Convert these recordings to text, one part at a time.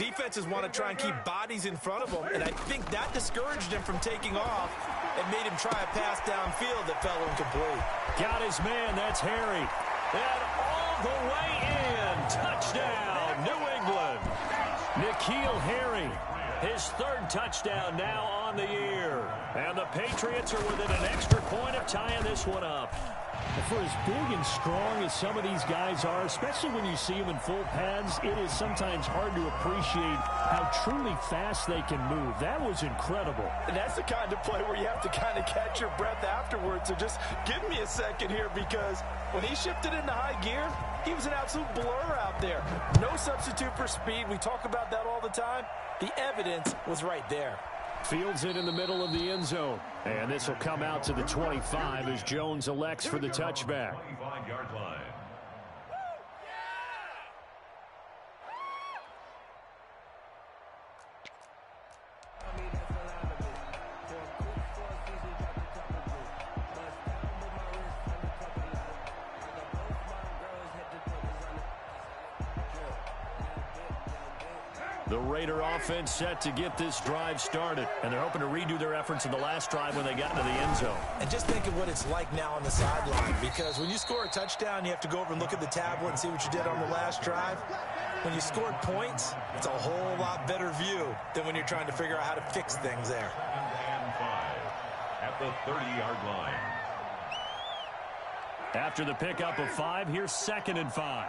Defenses want to try and keep bodies in front of him, and I think that discouraged him from taking off and made him try a pass downfield that fell incomplete. Got his man. That's Harry. And all the way in. Touchdown, New England. N'Keal Harry, his third touchdown now on the year. And the Patriots are within an extra point of tying this one up. For as big and strong as some of these guys are, especially when you see them in full pads, it is sometimes hard to appreciate how truly fast they can move. That was incredible. And that's the kind of play where you have to kind of catch your breath afterwards. So just give me a second here, because when he shifted into high gear, he was an absolute blur out there. No substitute for speed. We talk about that all the time. The evidence was right there. Fields it in the middle of the end zone. And this will come out to the 25 as Jones elects for the touchback. 25-yard line. The Raider offense set to get this drive started. And they're hoping to redo their efforts in the last drive when they got into the end zone. And just think of what it's like now on the sideline, because when you score a touchdown, you have to go over and look at the tablet and see what you did on the last drive. When you scored points, it's a whole lot better view than when you're trying to figure out how to fix things there. And 5 at the 30-yard line. After the pickup of 5, here's 2nd and 5.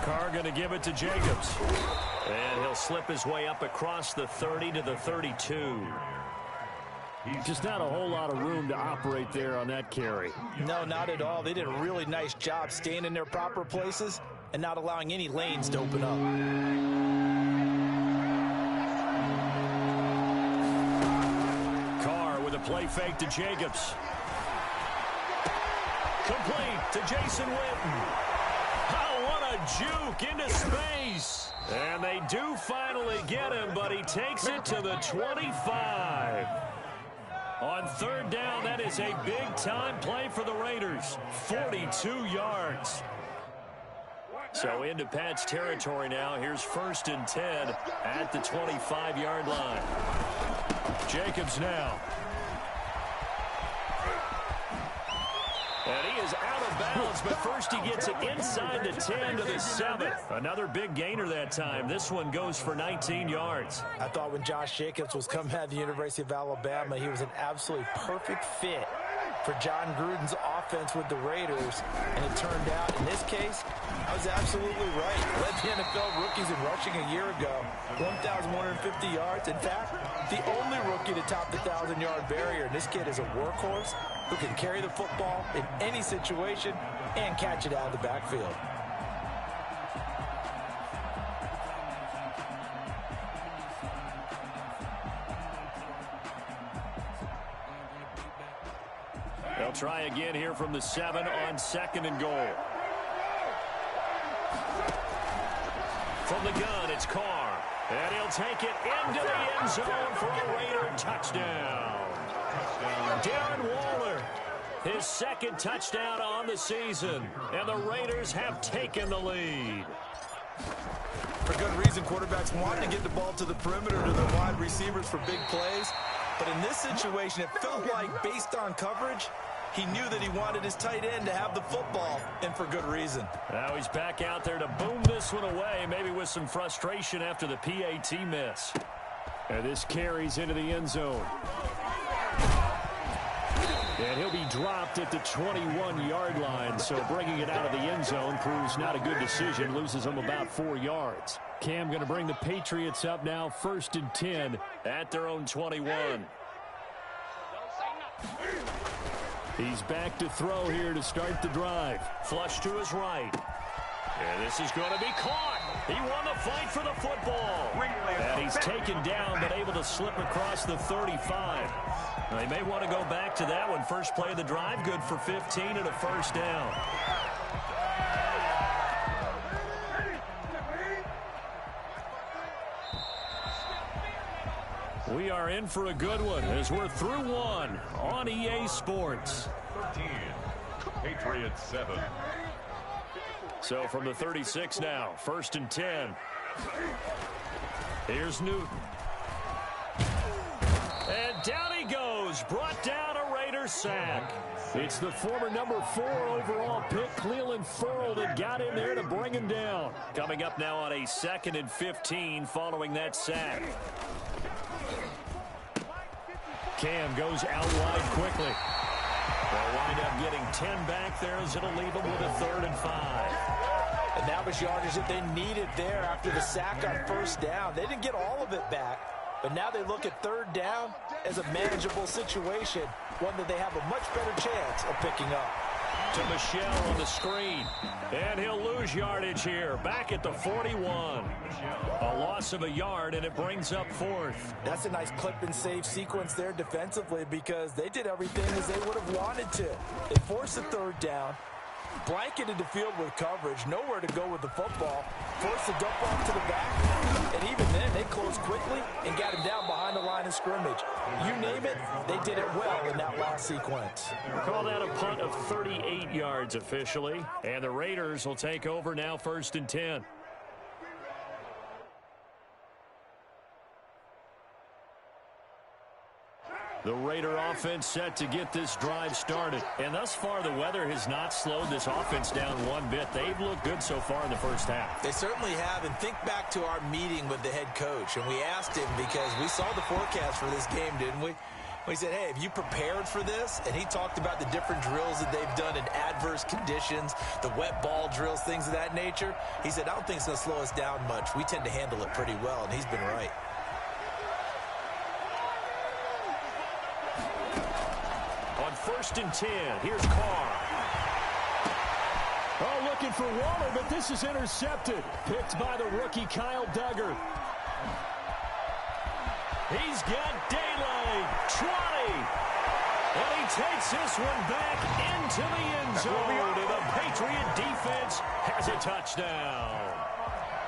Carr going to give it to Jacobs. And he'll slip his way up across the 30 to the 32. Just not a whole lot of room to operate there on that carry. No, not at all. They did a really nice job staying in their proper places and not allowing any lanes to open up. Carr with a play fake to Jacobs. Complete to Jason Witten. Oh, what a juke into space. And they do finally get him, but he takes it to the 25. On 3rd down, that is a big-time play for the Raiders. 42 yards. So into Pat's territory now. Here's 1st and 10 at the 25-yard line. Jacobs now. And he is out of bounds, but first he gets it inside the 10 to the 7. Another big gainer that time. This one goes for 19 yards. I thought when Josh Jacobs was coming out of the University of Alabama, he was an absolutely perfect fit for John Gruden's offense with the Raiders. And it turned out, in this case, I was absolutely right. Led the NFL rookies in rushing a year ago. 1,150 yards. In fact, the only rookie to top the 1,000-yard barrier. And this kid is a workhorse who can carry the football in any situation and catch it out of the backfield. They'll try again here from the 7 on 2nd and goal. From the gun, it's Carr. And he'll take it into the end zone for a Raider touchdown. Darren Waller, his 2nd touchdown on the season. And the Raiders have taken the lead. For good reason, quarterbacks want to get the ball to the perimeter to the wide receivers for big plays. But in this situation, it felt like, based on coverage, he knew that he wanted his tight end to have the football, and for good reason. Now he's back out there to boom this one away, maybe with some frustration after the PAT miss. And this carries into the end zone. And he'll be dropped at the 21-yard line, so bringing it out of the end zone proves not a good decision, loses him about 4 yards. Cam going to bring the Patriots up now, 1st and 10 at their own 21. He's back to throw here to start the drive. Flush to his right. And this is going to be caught. He won the fight for the football. And he's taken down, but able to slip across the 35. They may want to go back to that one. First play of the drive, good for 15 and a 1st down. We are in for a good one as we're through one on EA Sports. 13, Patriots 7. So from the 36 now, 1st and 10. Here's Newton. And down he goes. Brought down a Raiders sack. It's the former number 4 overall pick, Cleveland Ferrell, that got in there to bring him down. Coming up now on a 2nd and 15 following that sack. Cam goes out wide quickly. They'll wind up getting 10 back there as it'll leave them with a 3rd and 5. And that was yardage that they needed there after the sack on 1st down. They didn't get all of it back, but now they look at 3rd down as a manageable situation, one that they have a much better chance of picking up. To Michelle on the screen. And he'll lose yardage here. Back at the 41. A loss of a yard, and it brings up 4th. That's a nice clip and save sequence there defensively because they did everything as they would have wanted to. They forced a 3rd down, blanketed the field with coverage, nowhere to go with the football, forced the dump off to the back, and even then they closed quickly and got him down behind the line of scrimmage. You name it, they did it well in that last sequence. We'll call that a punt of 38 yards officially, and the Raiders will take over now 1st and 10. The Raider offense set to get this drive started. And thus far, the weather has not slowed this offense down one bit. They've looked good so far in the 1st half. They certainly have. And think back to our meeting with the head coach. And we asked him because we saw the forecast for this game, didn't we? We said, hey, have you prepared for this? And he talked about the different drills that they've done in adverse conditions, the wet ball drills, things of that nature. He said, I don't think it's going to slow us down much. We tend to handle it pretty well, and he's been right. On 1st and 10, here's Carr. Oh, looking for Waller, but this is intercepted. Picked by the rookie Kyle Duggar. He's got daylight. 20. And he takes this one back into the end zone. And the Patriot defense has a touchdown.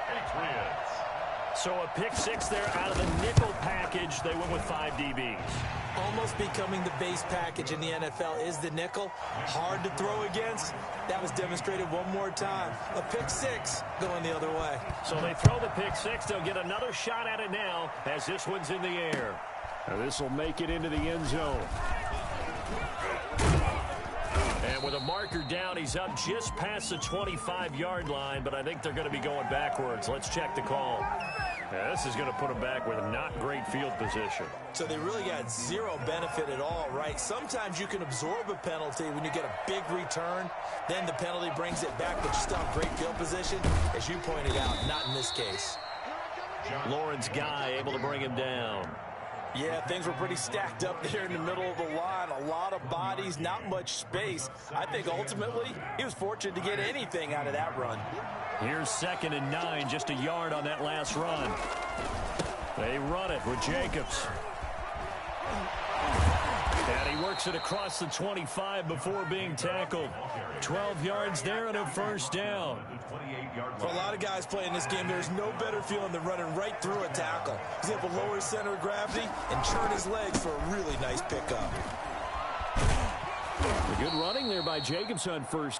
Patriots. So a pick 6 there out of the nickel package. They went with 5 DBs. Almost becoming the base package in the NFL is the nickel. Hard to throw against. That was demonstrated one more time. A pick 6 going the other way. So they throw the pick 6. They'll get another shot at it now as this one's in the air. Now this will make it into the end zone. And with a marker down, he's up just past the 25-yard line, but I think they're going to be going backwards. Let's check the call. Yeah, this is going to put them back with not great field position. So they really got zero benefit at all, right? Sometimes you can absorb a penalty when you get a big return. Then the penalty brings it back, but you still have great field position. As you pointed out, not in this case. Lawrence Guy able to bring him down. Yeah, things were pretty stacked up there in the middle of the line. A lot of bodies, not much space. I think ultimately he was fortunate to get anything out of that run. Here's 2nd and 9, just a yard on that last run. They run it with Jacobs. And he works it across the 25 before being tackled. 12 yards there and a 1st down. For a lot of guys playing this game, there's no better feeling than running right through a tackle. He's able to lower his center of gravity and churn his legs for a really nice pickup. A good running there by Jacobs on 1st.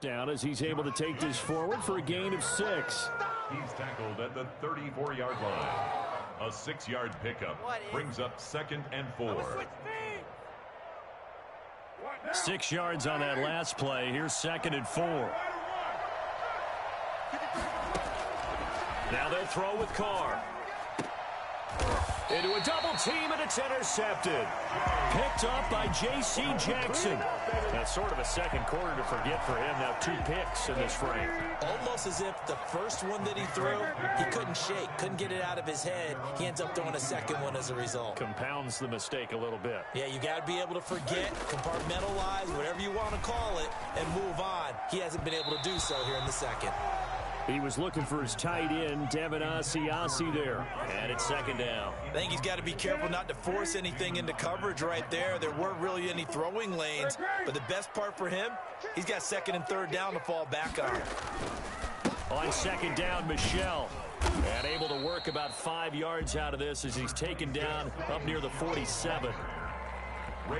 Down as he's able to take this forward for a gain of 6. He's tackled at the 34-yard line. A 6-yard pickup brings up 2nd and 4. 6 yards on that last play. Here's 2nd and 4. Now they'll throw with Carr. Into a double team, and it's intercepted. Picked up by J.C. Jackson. That's sort of a second quarter to forget for him. Now 2 picks in this frame. Almost as if the first one that he threw, he couldn't shake, couldn't get it out of his head. He ends up throwing a second one as a result. Compounds the mistake a little bit. Yeah, you got to be able to forget, compartmentalize, whatever you want to call it, and move on. He hasn't been able to do so here in the second. He was looking for his tight end, Devin Asiasi there. And it's second down. I think he's got to be careful not to force anything into coverage right there. There weren't really any throwing lanes. But the best part for him, he's got second and third down to fall back on. On second down, Michel. And able to work about 5 yards out of this as he's taken down up near the 47.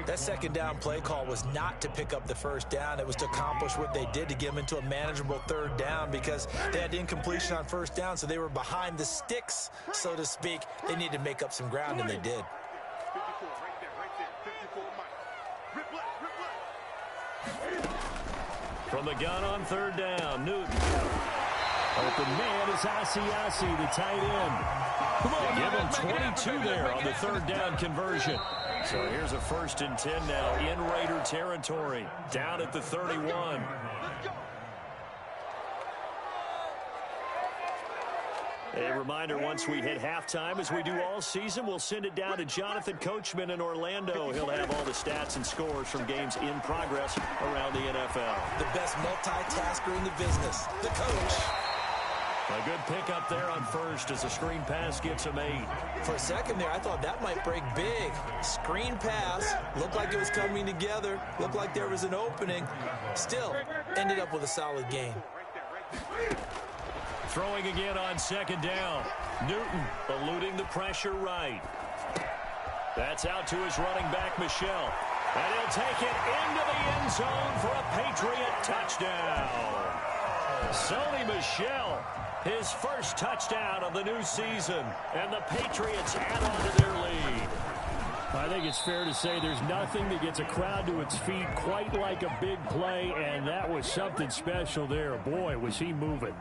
That second down play call was not to pick up the first down. It was to accomplish what they did to get them into a manageable third down because they had incompletion on first down, so they were behind the sticks, so to speak. They needed to make up some ground, and they did. From the gun on third down, Newton. Open man is Asiasi, the tight end. Come on, give him 22 there on the third down conversion. So here's a 1st and 10 now in Raider territory, down at the 31. A reminder, once we hit halftime, as we do all season, we'll send it down to Jonathan Coachman in Orlando. He'll have all the stats and scores from games in progress around the NFL. The best multitasker in the business, the coach. A good pickup there on first as the screen pass gets him 8. For a second there, I thought that might break big. Screen pass, looked like it was coming together, looked like there was an opening. Still, ended up with a solid gain. Throwing again on second down. Newton eluding the pressure right. That's out to his running back, Michel. And he'll take it into the end zone for a Patriot touchdown. Sony Michel, his first touchdown of the new season. And the Patriots add on to their lead. I think it's fair to say there's nothing that gets a crowd to its feet quite like a big play, and that was something special there. Boy, was he moving.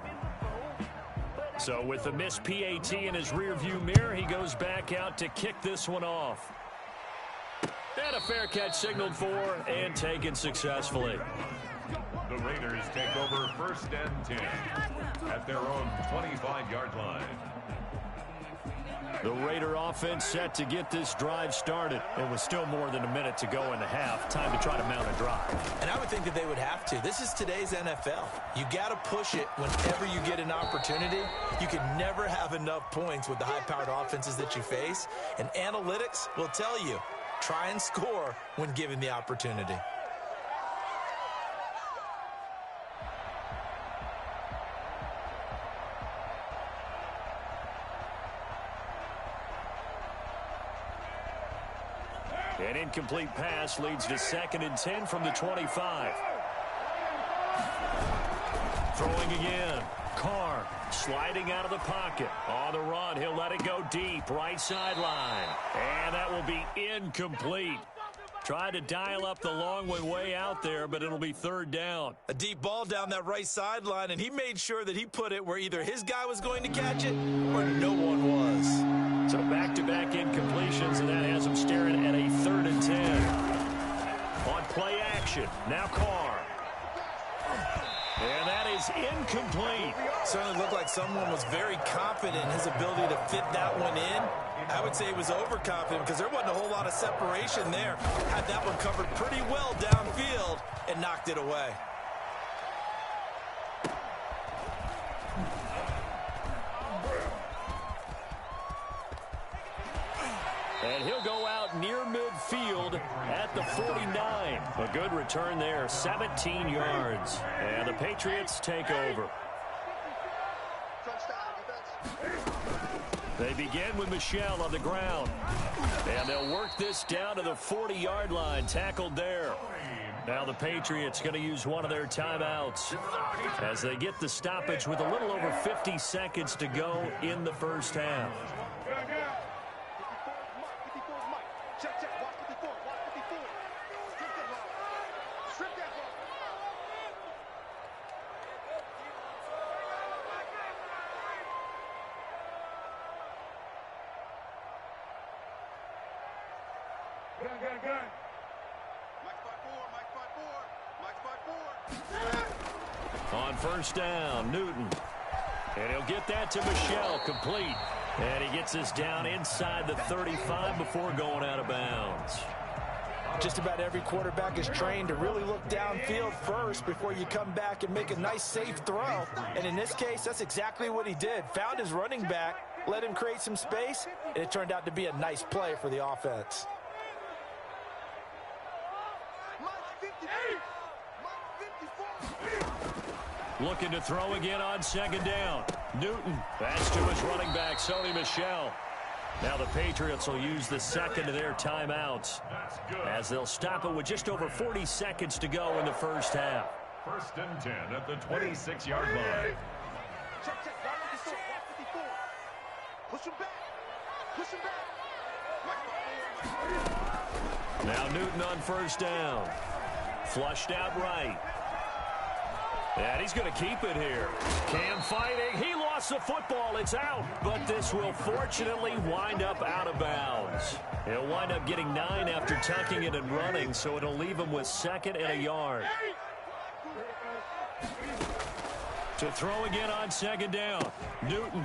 So with the missed PAT in his rearview mirror, he goes back out to kick this one off. And a fair catch signaled for and taken successfully. The Raiders take over 1st and 10 at their own 25-yard line. The Raider offense set to get this drive started. It was still more than a minute to go in the half. Time to try to mount a drive. And I would think that they would have to. This is today's NFL. You got to push it whenever you get an opportunity. You can never have enough points with the high-powered offenses that you face. And analytics will tell you, try and score when given the opportunity. An incomplete pass leads to 2nd and 10 from the 25. Throwing again. Carr sliding out of the pocket. On the run, he'll let it go deep. Right sideline. And that will be incomplete. Tried to dial up the long one way out there, but it'll be 3rd down. A deep ball down that right sideline, and he made sure that he put it where either his guy was going to catch it or no one was. So back-to-back incompletions, and that has him staring at a 3rd and 10. On play action, now Carr. And that is incomplete. Certainly looked like someone was very confident in his ability to fit that one in. I would say he was overconfident because there wasn't a whole lot of separation there. Had that one covered pretty well downfield and knocked it away. And he'll go out near midfield at the 49. A good return there, 17 yards. And the Patriots take over. They begin with Michel on the ground. And they'll work this down to the 40-yard line, tackled there. Now the Patriots going to use one of their timeouts as they get the stoppage with a little over 50 seconds to go in the first half. On first down, Newton. And he'll get that to Michel, complete. And he gets us down inside the 35 before going out of bounds. Just about every quarterback is trained to really look downfield first before you come back and make a nice, safe throw. And in this case, that's exactly what he did. Found his running back, let him create some space, and it turned out to be a nice play for the offense. Looking to throw again on second down. Newton. That's to his running back, Sony Michel. Now the Patriots will use the second of their timeouts as they'll stop it with just over 40 seconds to go in the first half. First and 10 at the 26-yard line. Push him back. Push him back. Now Newton on first down. Flushed out right. And he's going to keep it here. Cam fighting. He lost the football. It's out. But this will fortunately wind up out of bounds. He'll wind up getting 9 after tucking it and running, so it'll leave him with second and a yard. To throw again on second down. Newton.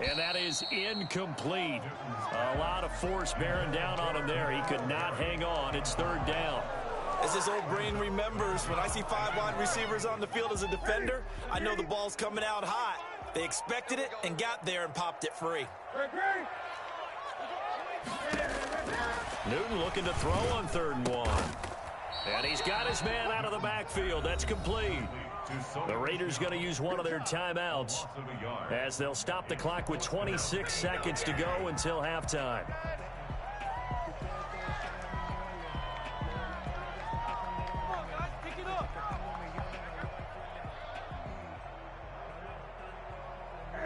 And that is incomplete. A lot of force bearing down on him there. He could not hang on. It's third down. As his old brain remembers, when I see 5 wide receivers on the field as a defender, I know the ball's coming out hot. They expected it and got there and popped it free. Newton looking to throw on 3rd and 1. And he's got his man out of the backfield. That's complete. The Raiders going to use one of their timeouts as they'll stop the clock with 26 seconds to go until halftime.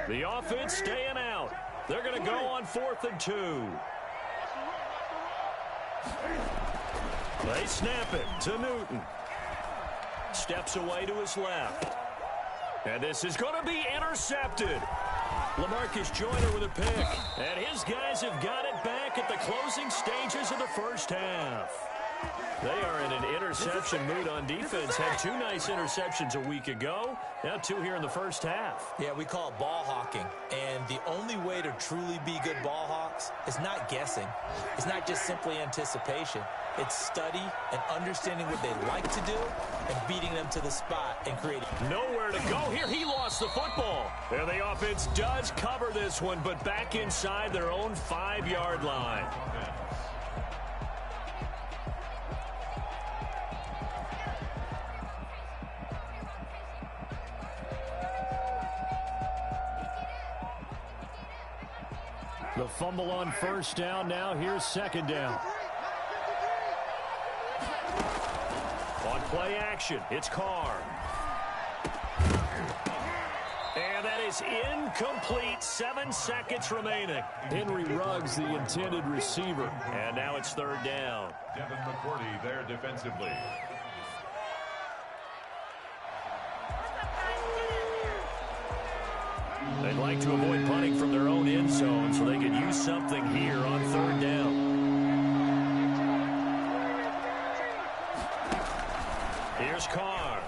The offense staying out. They're going to go on 4th and 2. They snap it to Newton. Steps away to his left. And this is going to be intercepted. LaMarcus Joyner with a pick. And his guys have got it back at the closing stages of the first half. They are in an interception mood on defense. Had 2 nice interceptions a week ago. Now 2 here in the first half. Yeah, we call it ball hawking. And the only way to truly be good ball hawks is not guessing. It's not just simply anticipation. It's study and understanding what they like to do and beating them to the spot and creating. Nowhere to go here. He lost the football. And the offense does cover this one, but back inside their own 5-yard line. The fumble on first down. Now here's second down. On play action, it's Carr. And that is incomplete. 7 seconds remaining. Henry Ruggs, the intended receiver. And now it's third down. Devin McCourty there defensively. They'd like to avoid punting from their own end zone so they could use something here on third down. Here's Carr.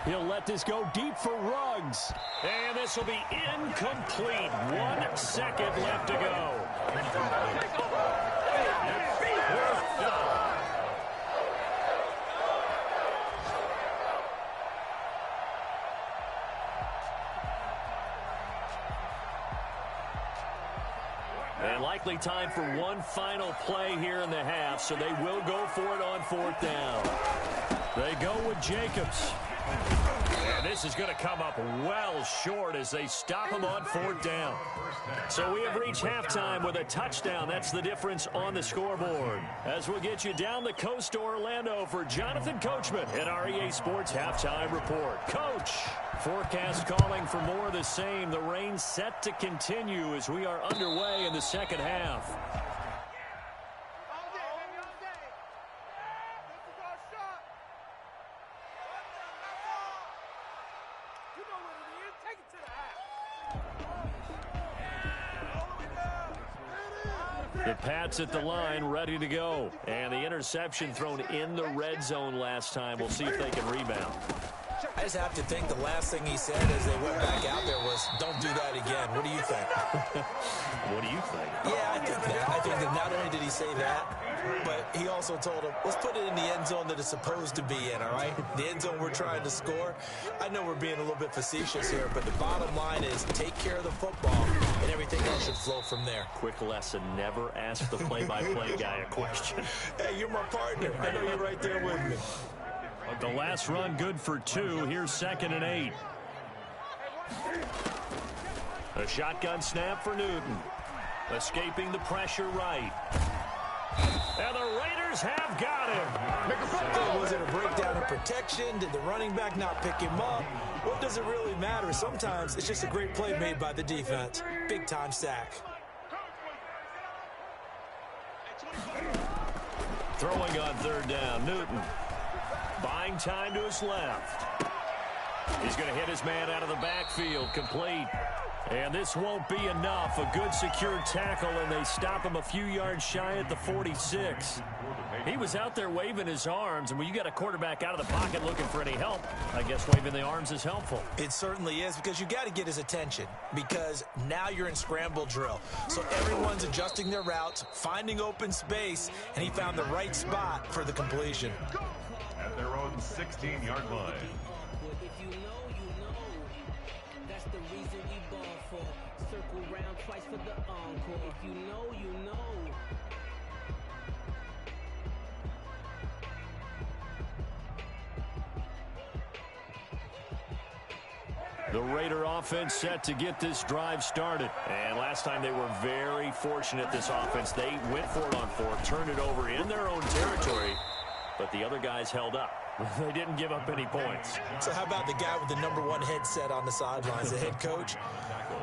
He'll let this go deep for Ruggs. And this will be incomplete. 1 second left to go. And likely time for one final play here in the half, so they will go for it on 4th down. They go with Jacobs. And this is going to come up well short as they stop him on 4th down. So we have reached halftime with a touchdown. That's the difference on the scoreboard. As we'll get you down the coast to Orlando for Jonathan Coachman at our EA Sports Halftime Report. Coach, forecast calling for more of the same. The rain set to continue as we are underway in the second half. The Pats at the line, ready to go. And the interception thrown in the red zone last time. We'll see if they can rebound. I just have to think the last thing he said as they went back out there was, don't do that again. What do you think? What do you think? Yeah, I think that. I think that not only did he say that, but he also told him, let's put it in the end zone that it's supposed to be in, all right? The end zone we're trying to score. I know we're being a little bit facetious here, but the bottom line is take care of the football, and everything else should flow from there. Quick lesson, never ask the play-by-play guy a question. Hey, you're my partner. I know you're right there with me. The last run good for 2. Here's 2nd and 8. A shotgun snap for Newton. Escaping the pressure right. And the Raiders have got him. Was it a breakdown in protection? Did the running back not pick him up? What does it really matter? Sometimes it's just a great play made by the defense. Big-time sack. Throwing on 3rd down, Newton. Buying time to his left. He's going to hit his man out of the backfield, complete. And this won't be enough. A good secure tackle, and they stop him a few yards shy at the 46. He was out there waving his arms, and when you got a quarterback out of the pocket looking for any help, I guess waving the arms is helpful. It certainly is, because you got to get his attention, because now you're in scramble drill. So everyone's adjusting their routes, finding open space, and he found the right spot for the completion. At their own 16-yard line. If you know, you know. That's the reason we ball for. Circle round twice for the encore. If you know, you know. The Raider offense set to get this drive started. And last time they were very fortunate, this offense. They went for it on 4th, turned it over in their own territory. But the other guys held up. They didn't give up any points. So how about the guy with the #1 headset on the sidelines, the head coach?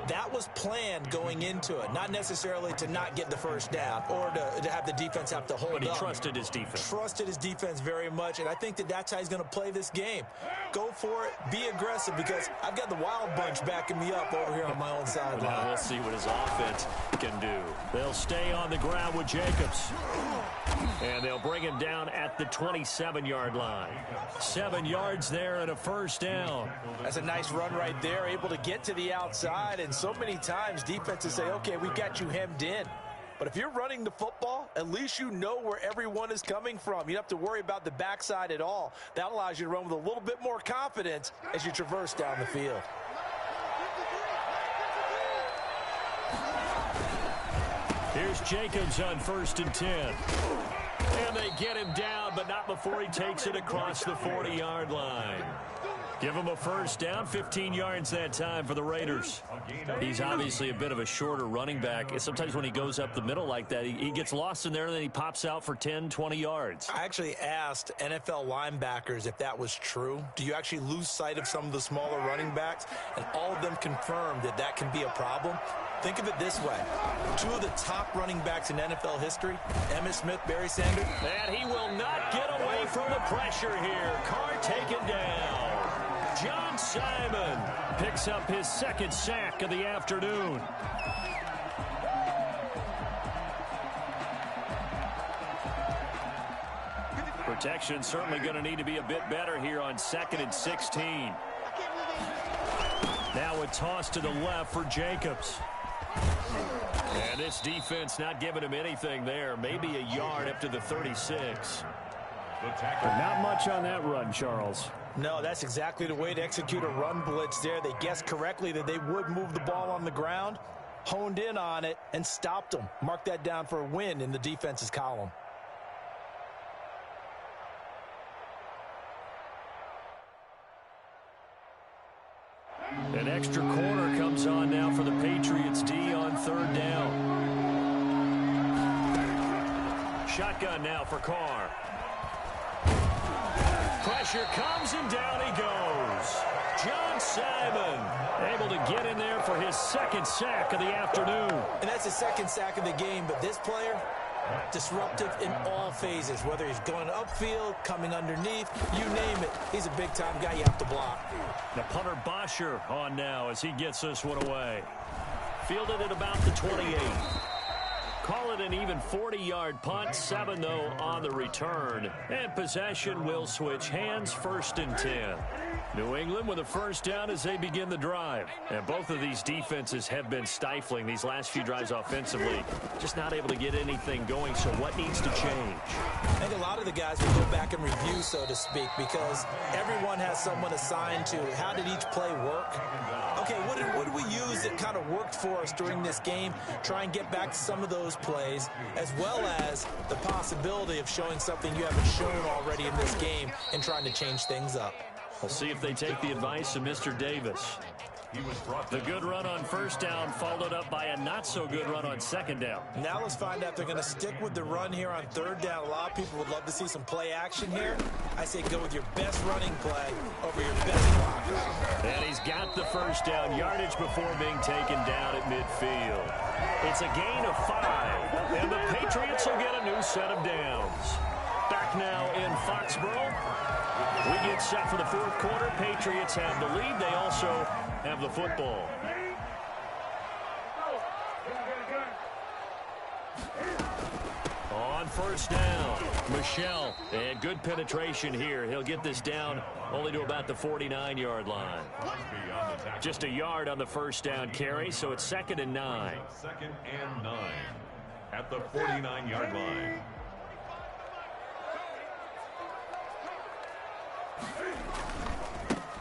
That was planned going into it, not necessarily to not get the first down or to have the defense have to hold up. But he trusted his defense. Trusted his defense very much, and I think that that's how he's going to play this game. Go for it, be aggressive, because I've got the wild bunch backing me up over here on my own sideline. Now we'll see what his offense can do. They'll stay on the ground with Jacobs. And they'll bring him down at the 27-yard line. 7 yards there and a first down. That's a nice run right there, able to get to the outside. And so many times defenses say, okay, we've got you hemmed in. But if you're running the football, at least you know where everyone is coming from. You don't have to worry about the backside at all. That allows you to run with a little bit more confidence as you traverse down the field. Here's Jacobs on 1st and 10. And they get him down, but not before he takes it across the 40-yard line. Give him a first down, 15 yards that time for the Raiders. He's obviously a bit of a shorter running back. Sometimes when he goes up the middle like that, he gets lost in there, and then he pops out for 10, 20 yards. I actually asked NFL linebackers if that was true. Do you actually lose sight of some of the smaller running backs? And all of them confirmed that that can be a problem. Think of it this way. 2 of the top running backs in NFL history, Emmitt Smith, Barry Sanders. And he will not get away from the pressure here. Carr taken down. John Simon picks up his 2nd sack of the afternoon. Protection certainly going to need to be a bit better here on 2nd and 16. Now a toss to the left for Jacobs. And this defense not giving him anything there. Maybe a yard up to the 36. Not much on that run, Charles. No, that's exactly the way to execute a run blitz there. They guessed correctly that they would move the ball on the ground, honed in on it, and stopped them. Mark that down for a win in the defense's column. An extra corner comes on now for the Patriots D on 3rd down. Shotgun now for Carr. Pressure comes and down he goes. John Simon able to get in there for his 2nd sack of the afternoon. And that's his 2nd sack of the game, but this player, disruptive in all phases, whether he's going upfield, coming underneath, you name it. He's a big-time guy you have to block. The punter Bosher on now as he gets this one away. Fielded at about the 28. Call it an even 40-yard punt, 7, though, on the return. And possession will switch hands, 1st and 10. New England with a first down as they begin the drive. And both of these defenses have been stifling these last few drives offensively. Just not able to get anything going, so what needs to change? I think a lot of the guys will go back and review, so to speak, because everyone has someone assigned to how did each play work. Okay, what did we use that kind of worked for us during this game? Try and get back to some of those plays, as well as the possibility of showing something you haven't shown already in this game and trying to change things up. We'll see if they take the advice of Mr. Davis. The good run on first down followed up by a not-so-good run on second down. Now let's find out if they're going to stick with the run here on third down. A lot of people would love to see some play action here. I say go with your best running play over your best blocker. And he's got the first down yardage before being taken down at midfield. It's a gain of 5, and the Patriots will get a new set of downs. Back now in Foxborough. We get set for the 4th quarter. Patriots have the lead. They also have the football. On first down, Michelle. And good penetration here. He'll get this down only to about the 49-yard line. Just a yard on the first down carry, so it's 2nd and 9. 2nd and 9 at the 49-yard line.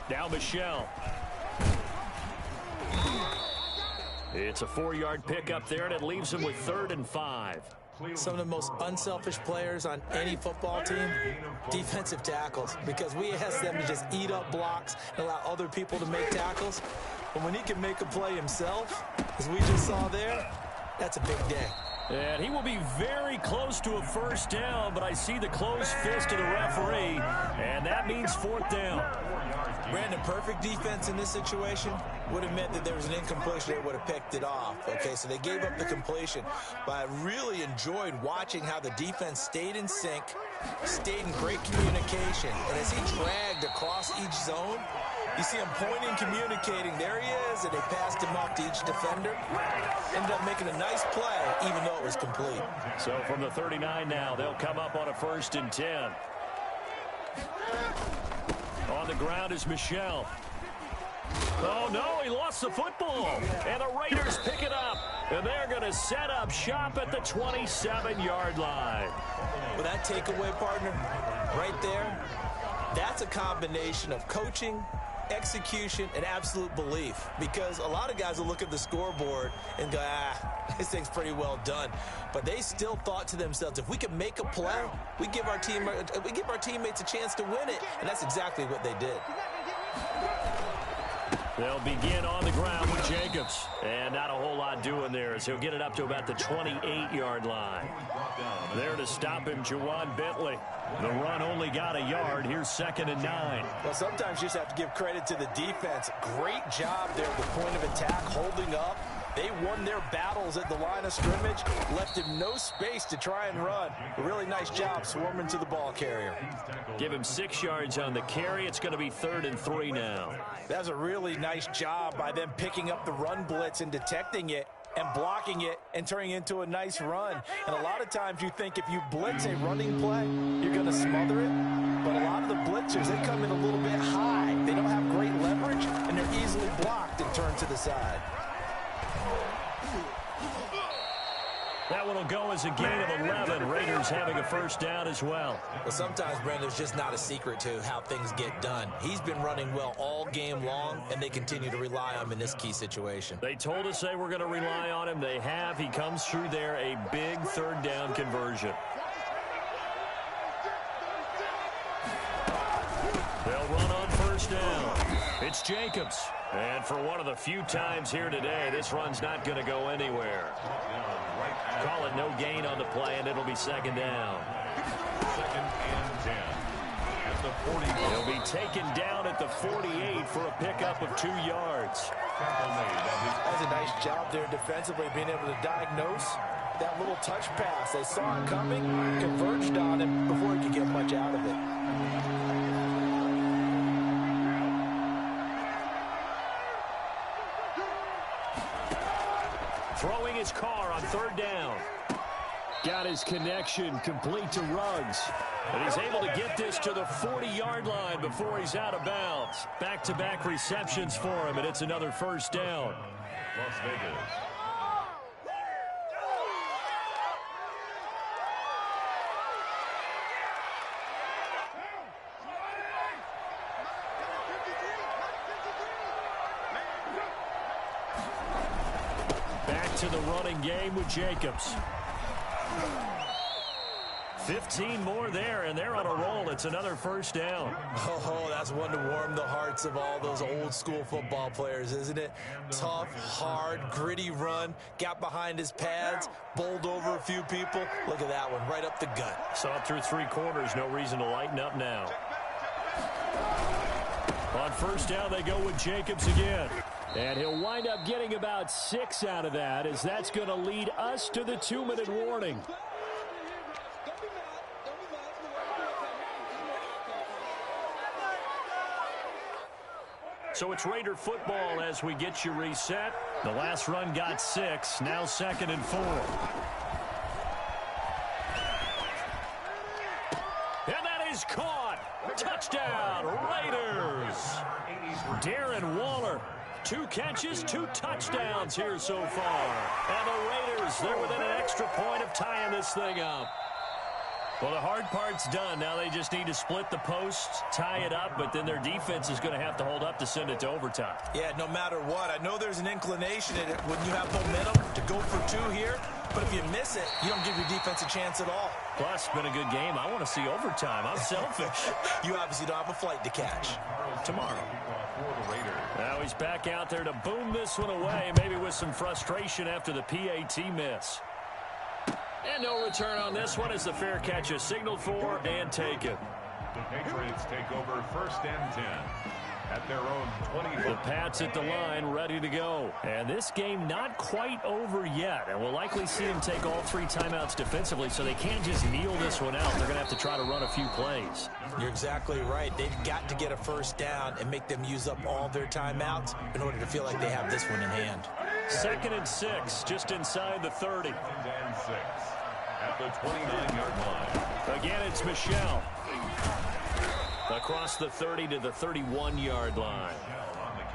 Now Michelle. It's a 4-yard pickup there, and it leaves him with 3rd and 5. Some of the most unselfish players on any football team, defensive tackles, because we ask them to just eat up blocks and allow other people to make tackles. But when he can make a play himself, as we just saw there, that's a big day. And he will be very close to a first down, but I see the closed fist of the referee, and that means 4th down. Brandon, perfect defense in this situation would have meant that there was an incompletion. They would have picked it off. Okay, so they gave up the completion. But I really enjoyed watching how the defense stayed in sync, stayed in great communication. And as he dragged across each zone, you see him pointing, communicating. There he is, and they passed him off to each defender. Ended up making a nice play, even though it was complete. So from the 39 now, they'll come up on a 1st and 10. On the ground is Michelle. Oh, no, he lost the football. And the Raiders pick it up. And they're going to set up shop at the 27-yard line. With that takeaway, partner, right there, that's a combination of coaching, execution, and absolute belief. Because a lot of guys will look at the scoreboard and go, this thing's pretty well done. But they still thought to themselves, if we can make a play, we give our teammates a chance to win it. And that's exactly what they did. They'll begin on the ground with Jacobs. And not a whole lot doing there as he'll get it up to about the 28-yard line. There to stop him, Juwan Bentley. The run only got a yard. Here's 2nd and 9. Well, sometimes you just have to give credit to the defense. Great job there at the point of attack, holding up. They won their battles at the line of scrimmage, left him no space to try and run. A really nice job swarming to the ball carrier. Give him 6 yards on the carry. It's going to be 3rd and 3 now. That was a really nice job by them picking up the run blitz and detecting it and blocking it and turning it into a nice run. And a lot of times you think if you blitz a running play, you're going to smother it. But a lot of the blitzers, they come in a little bit high. They don't have great leverage, and they're easily blocked and turned to the side. That one will go as a gain of 11. Raiders having a first down as well. Well, sometimes, Brandon, there's just not a secret to how things get done. He's been running well all game long, and they continue to rely on him in this key situation. They told us they were going to rely on him. They have. He comes through there, a big 3rd down conversion. They'll run on first down. It's Jacobs. And for one of the few times here today, this run's not going to go anywhere. Call it no gain on the play, and it'll be 2nd down. 2nd and 10 at the 40. He'll be taken down at the 48 for a pickup of 2 yards. That's a nice job there defensively, being able to diagnose that little touch pass. They saw it coming, converged on him before he could get much out of it. Throwing his car on 3rd down. Got his connection complete to Ruggs. And he's able to get this to the 40-yard line before he's out of bounds. Back-to-back receptions for him, and it's another first down. Las Vegas. Back to the running game with Jacobs. 15 more there, and they're on a roll. It's another first down. Oh, that's one to warm the hearts of all those old-school football players, isn't it? Tough, hard, gritty run. Got behind his pads, bowled over a few people. Look at that one, right up the gut. Saw it through 3 quarters. No reason to lighten up now. On first down, they go with Jacobs again. And he'll wind up getting about 6 out of that, as that's going to lead us to the 2-minute warning. So it's Raider football as we get you reset. The last run got 6, now 2nd and 4. And that is caught. Touchdown, Raiders. Darren Waller, 2 catches, 2 touchdowns here so far. And the Raiders, they're within an extra point of tying this thing up. Well, the hard part's done. Now they just need to split the posts, tie it up, but then their defense is going to have to hold up to send it to overtime. Yeah, no matter what. I know there's an inclination in it when you have momentum to go for 2 here, but if you miss it, you don't give your defense a chance at all. Plus, it's been a good game. I want to see overtime. I'm selfish. You obviously don't have a flight to catch. Tomorrow. Now he's back out there to boom this one away, maybe with some frustration after the PAT miss. And no return on this one as the fair catch is signaled for and taken. The Patriots take over 1st and 10 at their own 20. The Pats at the line, ready to go. And this game not quite over yet. And we'll likely see them take all 3 timeouts defensively, so they can't just kneel this one out. They're going to have to try to run a few plays. You're exactly right. They've got to get a first down and make them use up all their timeouts in order to feel like they have this one in hand. 2nd and 6, just inside the 30. 2nd and 6 at the 29-yard line. Again, it's Michelle. Across the 30 to the 31-yard line.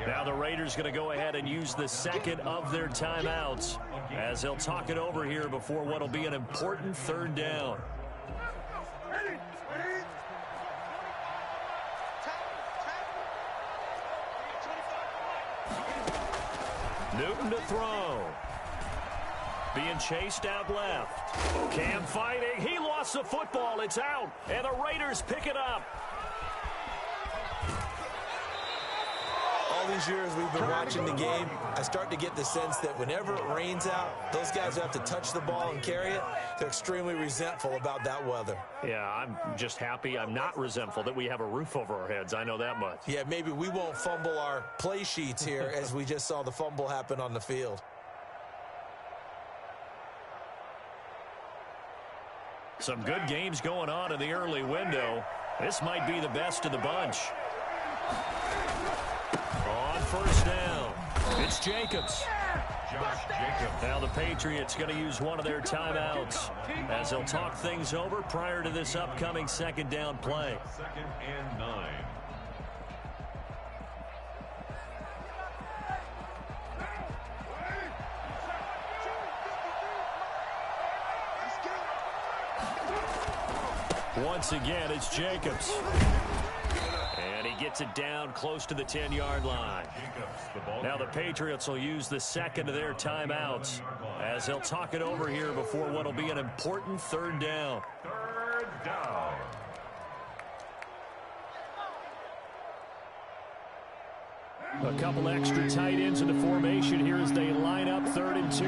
Now the Raiders going to go ahead and use the 2nd of their timeouts as they'll talk it over here before what will be an important 3rd down. Newton to throw. Being chased out left. Cam fighting. He lost the football. It's out. And the Raiders pick it up. All these years we've been watching the game, I start to get the sense that whenever it rains out, those guys who have to touch the ball and carry it, they're extremely resentful about that weather. Yeah, I'm just happy I'm not resentful that we have a roof over our heads. I know that much. Yeah, maybe we won't fumble our play sheets here as we just saw the fumble happen on the field. Some good games going on in the early window. This might be the best of the bunch. On first down, it's Jacobs. Josh Jacobs. Now the Patriots going to use one of their timeouts as they'll talk things over prior to this upcoming 2nd down play. 2nd and 9. Once again, it's Jacobs. And he gets it down close to the 10-yard line. Now the Patriots will use the 2nd of their timeouts as they'll talk it over here before what will be an important 3rd down. 3rd down. A couple extra tight ends in the formation here as they line up 3rd and 2.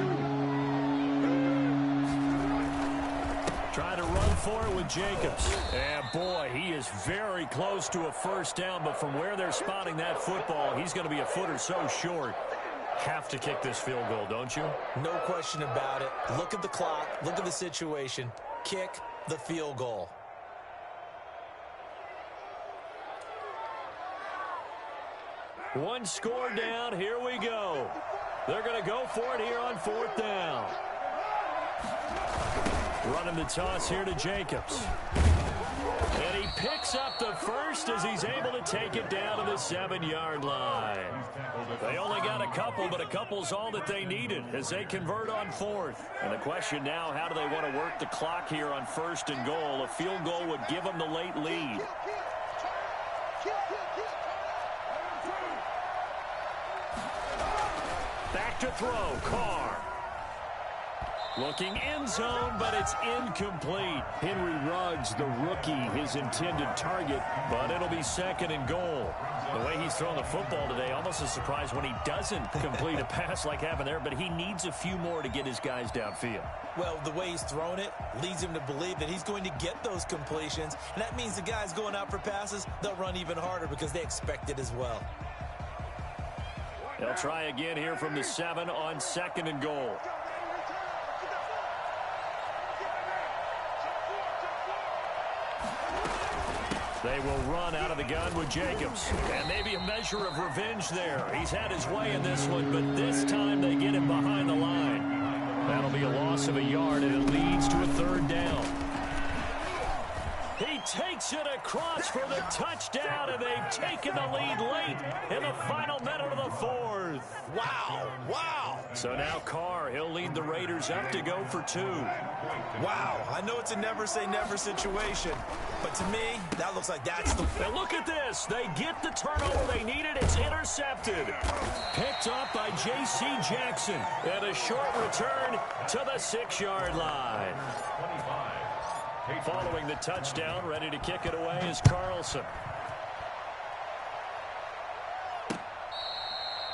Trying to run for it with Jacobs. And boy, he is very close to a first down, but from where they're spotting that football, he's going to be a foot or so short. Have to kick this field goal, don't you? No question about it. Look at the clock. Look at the situation. Kick the field goal. One score down. Here we go. They're going to go for it here on 4th down. Running the toss here to Jacobs. And he picks up the first as he's able to take it down to the 7-yard line. They only got a couple, but a couple's all that they needed as they convert on 4th. And the question now, how do they want to work the clock here on 1st and goal? A field goal would give them the late lead. Back to throw, Carr. Looking end zone, but it's incomplete. Henry Ruggs, the rookie, his intended target, but it'll be 2nd and goal. The way he's thrown the football today, almost a surprise when he doesn't complete a pass like happened there, but he needs a few more to get his guys downfield. Well, the way he's thrown it leads him to believe that he's going to get those completions, and that means the guys going out for passes, they'll run even harder because they expect it as well. They'll try again here from the 7 on 2nd and goal. They will run out of the gun with Jacobs. And maybe a measure of revenge there. He's had his way in this one, but this time they get him behind the line. That'll be a loss of a yard, and it leads to a 3rd down. He takes it across for the touchdown, and they've taken the lead late in the final minute of the 4th. Wow, wow. So now Carr, he'll lead the Raiders up to go for 2. Wow, I know it's a never-say-never situation, but to me, that looks like that's the... And look at this. They get the turnover they needed. It's intercepted. Picked up by J.C. Jackson. And a short return to the 6-yard line. Following the touchdown, ready to kick it away is Carlson.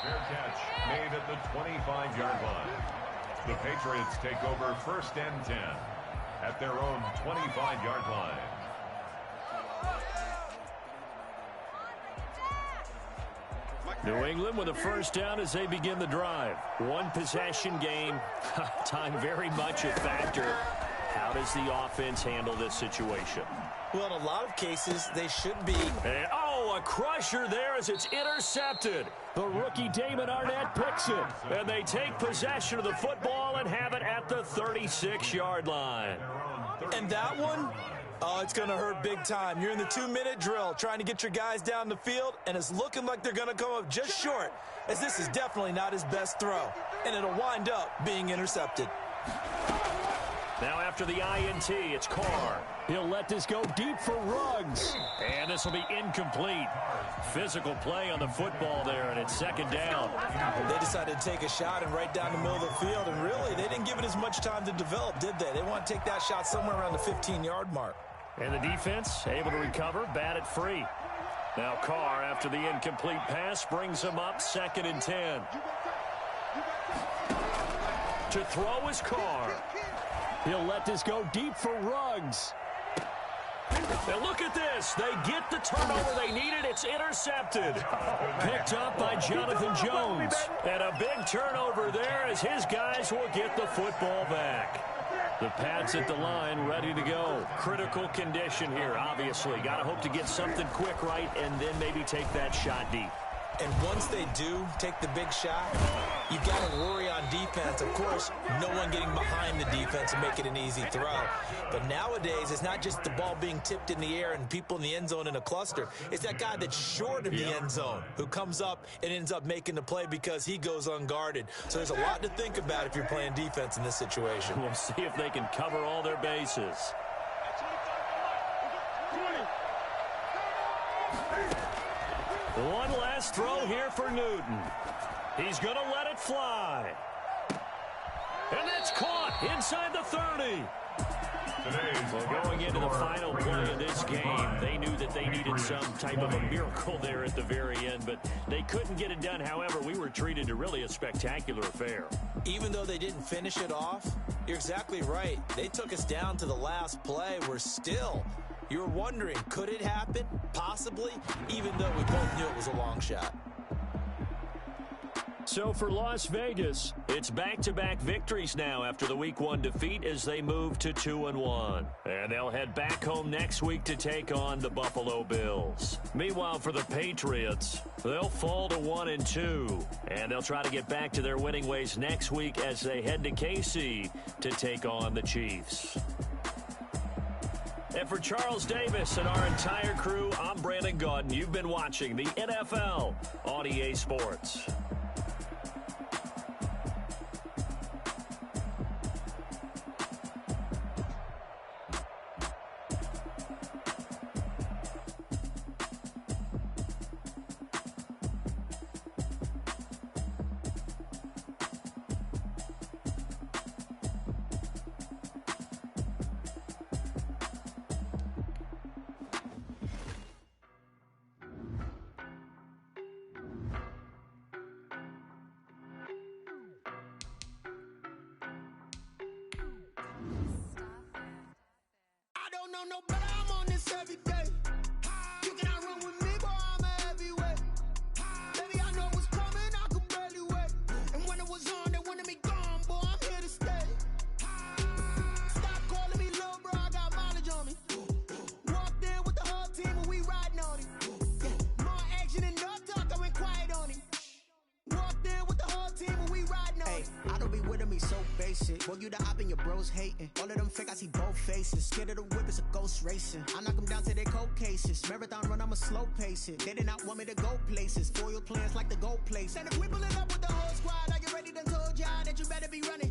Fair catch made at the 25-yard line. The Patriots take over 1st and 10 at their own 25-yard line. New England with a 1st down as they begin the drive. One possession game. Time very much a factor. How does the offense handle this situation? Well, in a lot of cases, they should be. And, a crusher there as it's intercepted. The rookie Damon Arnett picks it. And they take possession of the football and have it at the 36-yard line. And that one, it's going to hurt big time. You're in the 2-minute drill trying to get your guys down the field, and it's looking like they're going to come up just short, as this is definitely not his best throw. And it'll wind up being intercepted. Now after the INT, it's Carr. He'll let this go deep for Ruggs. And this will be incomplete. Physical play on the football there, and it's 2nd down. They decided to take a shot and right down the middle of the field, and really, they didn't give it as much time to develop, did they? They want to take that shot somewhere around the 15-yard mark. And the defense able to recover, batted free. Now Carr, after the incomplete pass, brings him up 2nd and 10. To throw is Carr. He'll let this go deep for Ruggs. Now look at this. They get the turnover they needed. It's intercepted. Picked up by Jonathan Jones. And a big turnover there as his guys will get the football back. The Pats at the line ready to go. Critical condition here, obviously. Got to hope to get something quick right and then maybe take that shot deep. And once they do take the big shot, you've got to worry on defense. Of course, no one getting behind the defense and make it an easy throw. But nowadays, it's not just the ball being tipped in the air and people in the end zone in a cluster. It's that guy that's short of the end zone who comes up and ends up making the play because he goes unguarded. So there's a lot to think about if you're playing defense in this situation. We'll see if they can cover all their bases. One last throw here for Newton. He's going to let it fly. And that's caught inside the 30. Well, going into the final play of this game, they knew that they needed some type of a miracle there at the very end, but they couldn't get it done. However, we were treated to really a spectacular affair. Even though they didn't finish it off, you're exactly right. They took us down to the last play. We're still... You were wondering, could it happen? Possibly, even though we both knew it was a long shot. So for Las Vegas, it's back-to-back victories now after the Week 1 defeat as they move to 2-1. And they'll head back home next week to take on the Buffalo Bills. Meanwhile, for the Patriots, they'll fall to 1-2. And they'll try to get back to their winning ways next week as they head to KC to take on the Chiefs. And for Charles Davis and our entire crew, I'm Brandon Gaudin. You've been watching the NFL on EA Sports. No, but I'm on this every day. You cannot run with me, boy, I'm a heavyweight. Baby, I know what's coming, I could barely wait. And when it was on, they wanted me gone, boy, I'm here to stay. Stop calling me little bro, I got mileage on me. Walked in with the whole team and we riding on it. Yeah, more action and no talk, I went quiet on it. Walked in with the whole team and we riding on it. I don't be with him, he's so basic. Boy, you the op and your bros hating. All of them fake, I see both faces. Scared of the whip, it's a ghost racing. I knock them down to their cold cases. Marathon run, I'ma slow pace it. They did not want me to go places. Foil plans like the gold place. And if we pulling up with the whole squad, are you ready to told y'all that you better be running?